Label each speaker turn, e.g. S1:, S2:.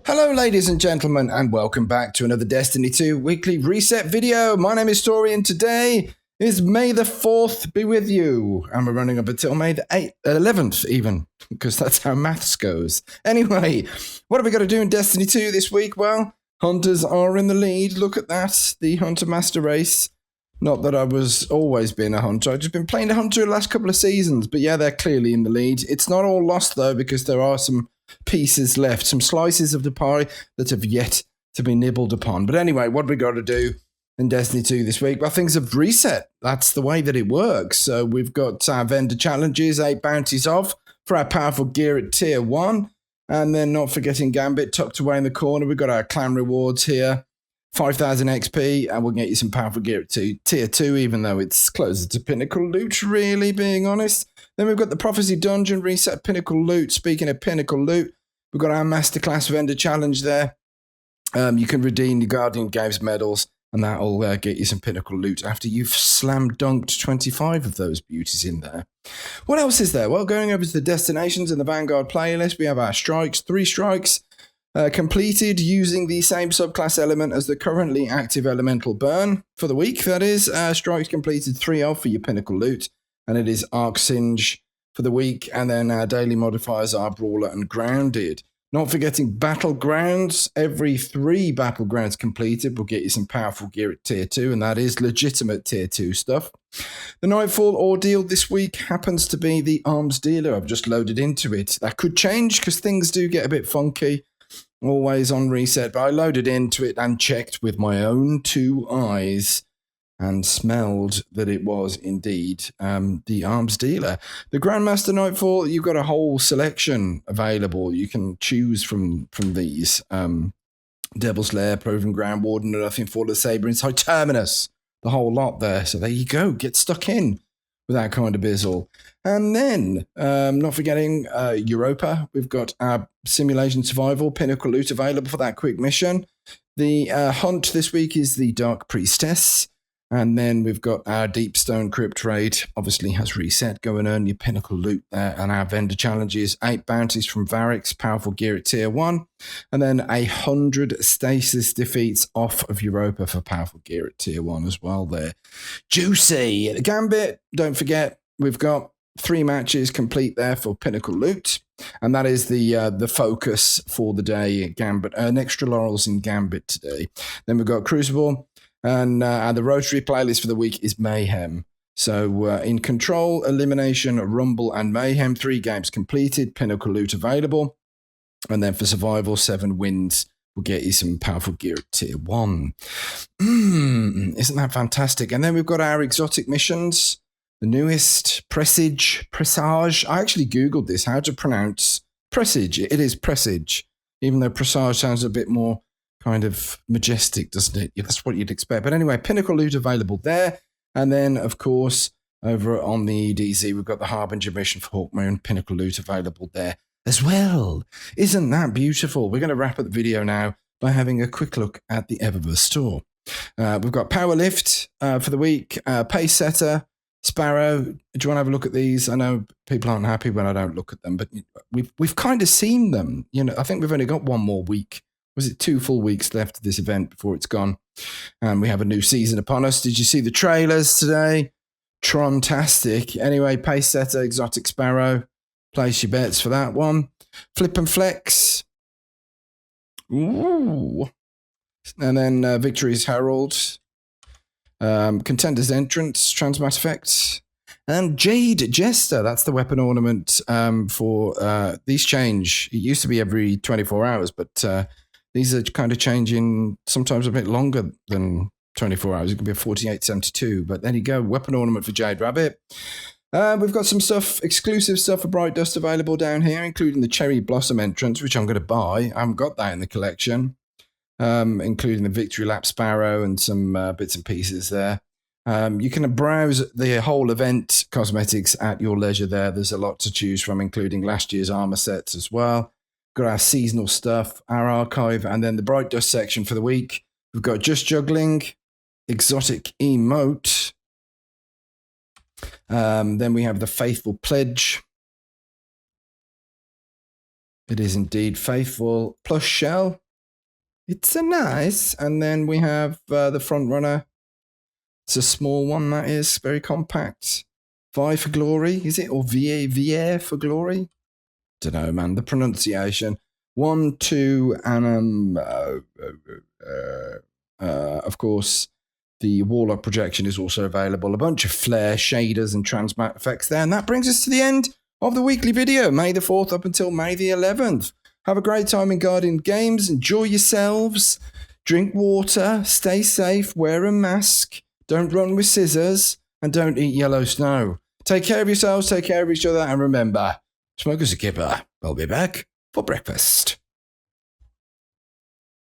S1: Hello ladies and gentlemen, and welcome back to another Destiny 2 weekly reset video. My name is Tori and today is May the 4th be with you. And we're running up until May the 11th even, because that's how maths goes. Anyway, what have we got to do in Destiny 2 this week? Well, Hunters are in the lead. Look at that, the Hunter Master Race. Not that I was always being a Hunter. I've just been playing a Hunter the last couple of seasons. But yeah, they're clearly in the lead. It's not all lost though, because there are some pieces left, some slices of the pie that have yet to be nibbled upon. But anyway, what we got to do in Destiny 2 this week? Well, things have reset. That's the way that it works. So we've got our vendor challenges, 8 bounties off for our powerful gear at tier 1. And then not forgetting Gambit tucked away in the corner. We've got our clan rewards here. 5,000 XP, and we'll get you some powerful gear at tier 2, even though it's closer to Pinnacle Loot, really, being honest. Then we've got the Prophecy Dungeon, reset Pinnacle Loot. Speaking of Pinnacle Loot, we've got our Masterclass Vendor Challenge there. You can redeem the Guardian Games medals, and that'll get you some Pinnacle Loot after you've slam dunked 25 of those beauties in there. What else is there? Well, going over to the destinations in the Vanguard playlist, we have our strikes, 3 strikes. Completed using the same subclass element as the currently active elemental burn for the week. That is, strikes completed 3 of for your Pinnacle Loot, and it is Arc Singe for the week. And then our daily modifiers are Brawler and Grounded. Not forgetting Battlegrounds. Every 3 Battlegrounds completed will get you some powerful gear at tier 2, and that is legitimate tier 2 stuff. The Nightfall Ordeal this week happens to be the Arms Dealer. I've just loaded into it. That could change because things do get a bit funky. Always on reset, but I loaded into it and checked with my own 2 eyes and smelled that it was indeed the Arms Dealer. The Grandmaster Nightfall, you've got a whole selection available. You can choose from these. Devil's Lair, Proven Ground Warden, and Nothing for the Saber inside Terminus. The whole lot there. So there you go. Get stuck in with that kind of bizzle. And then, not forgetting Europa, we've got our Simulation Survival Pinnacle Loot available for that quick mission. The hunt this week is the Dark Priestess. And then we've got our Deepstone Crypt raid, obviously has reset. Go and earn your Pinnacle Loot there. And our vendor challenges, 8 bounties from Varix, powerful gear at tier 1. And then 100 stasis defeats off of Europa for powerful gear at tier 1 as well there. Juicy. Gambit, don't forget, we've got 3 matches complete there for Pinnacle Loot. And that is the focus for the day. Gambit, extra laurels in Gambit today. Then we've got Crucible. And the Rotary playlist for the week is Mayhem. So in Control, Elimination, Rumble, and Mayhem, 3 games completed, Pinnacle Loot available. And then for Survival, 7 wins will get you some powerful gear at tier 1. Isn't that fantastic? And then we've got our exotic missions, the newest, Presage. I actually Googled this, how to pronounce Presage. It is Presage, even though Presage sounds a bit more kind of majestic, doesn't it? That's what you'd expect. But anyway, Pinnacle Loot available there. And then, of course, over on the EDZ, we've got the Harbinger mission for Hawkmoon, Pinnacle Loot available there as well. Isn't that beautiful? We're going to wrap up the video now by having a quick look at the Eververse Tour. We've got Powerlift for the week, Pace Setter, Sparrow. Do you want to have a look at these? I know people aren't happy when I don't look at them, but we've kind of seen them. You know, I think we've only got 1 more week. Was it 2 full weeks left of this event before it's gone? And we have a new season upon us. Did you see the trailers today? Trontastic. Anyway, Pace Setter, Exotic Sparrow. Place your bets for that one. Flip and Flex. Ooh. And then Victory's Herald. Contender's Entrance, Transmat Effects. And Jade Jester. That's the weapon ornament for these change. It used to be every 24 hours, but these are kind of changing sometimes a bit longer than 24 hours. It can be a 48.72, but there you go. Weapon ornament for Jade Rabbit. We've got some stuff, exclusive stuff for Bright Dust available down here, including the Cherry Blossom entrance, which I'm going to buy. I haven't got that in the collection, including the Victory Lap Sparrow and some bits and pieces there. You can browse the whole event cosmetics at your leisure there. There's a lot to choose from, including last year's armor sets as well. Got our seasonal stuff, our archive, and then the Bright Dust section for the week. We've got Just Juggling, Exotic Emote. Then we have the Faithful Pledge. It is indeed faithful. Plus shell. It's a nice. And then we have the front runner. It's a small one, that is. Very compact. Vi for glory, is it? Or VA for glory? Don't know, man. The pronunciation. 1, 2, and of course, the Warlock projection is also available. A bunch of flare, shaders, and transmat effects there. And that brings us to the end of the weekly video, May the 4th up until May the 11th. Have a great time in Guardian Games. Enjoy yourselves. Drink water. Stay safe. Wear a mask. Don't run with scissors. And don't eat yellow snow. Take care of yourselves. Take care of each other. And remember, smoke as a kipper. I'll be back for breakfast.